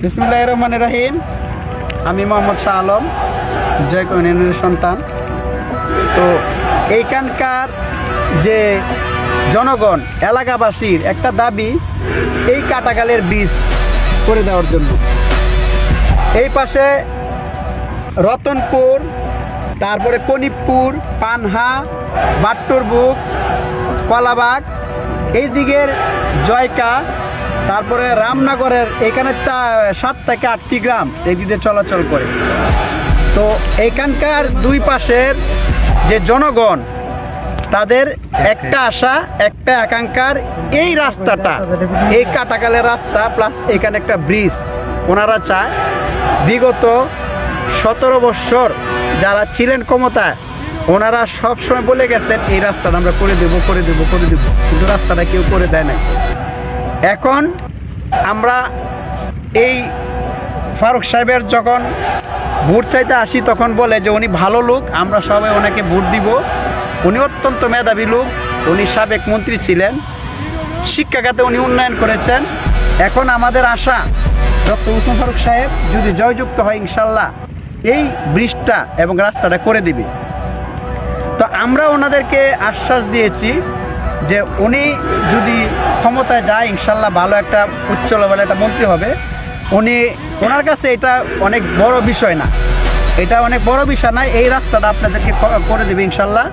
বিসমিল্লাহির রহমানির রহিম। আমি মোহাম্মদ শাহ আলম, জয় ইউনিয়নের সন্তান। তো এইখানকার যে জনগণ এলাকাবাসীর একটা দাবি এই কাটাখালের ব্রিজ করে দেওয়ার জন্য। এই পাশে রতনপুর, তারপরে কনিকপুর, পানহা, বাট্টরবুক, কলাবাগ, এই দিকের জয়কা, তারপরে রামনগরের এখানে 7 থেকে 8টি গ্রাম এই দিকে চলাচল করে। তো এইখানকার দুই পাশের যে জনগণ, তাদের একটা আশা, একটা আকাঙ্ক্ষার এই রাস্তাটা, এই কাটাখালের রাস্তা প্লাস এখানে একটা ব্রিজ ওনারা চায়। বিগত 17 বছর যারা ছিলেন ক্ষমতায়, ওনারা সবসময় বলে গেছেন এই রাস্তাটা আমরা করে দেব, কিন্তু রাস্তাটা কেউ করে দেয় নাই। এখন আমরা এই ফারুক সাহেবের যখন ভোট চাইতে আসি, তখন বলে যে উনি ভালো লোক, আমরা সবাই ওনাকে ভোট দিব, উনি অত্যন্ত মেধাবী লোক, উনি সাবেক মন্ত্রী ছিলেন, শিক্ষা খাতে উনি উন্নয়ন করেছেন। এখন আমাদের আশা ডক্টর উসমান ফারুক সাহেব যদি জয়যুক্ত হয়, ইনশাল্লাহ এই ব্রিজটা এবং রাস্তাটা করে দিবে। তো আমরা ওনাদেরকে আশ্বাস দিয়েছি যে উনি যদি ক্ষমতায় যায়, ইনশাল্লাহ ভালো একটা উচ্চ লেভেলের একটা মন্ত্রী হবে। ওনার কাছে এটা অনেক বড় বিষয় না, এই রাস্তাটা আপনাদেরকে করে দেবে ইনশাল্লাহ।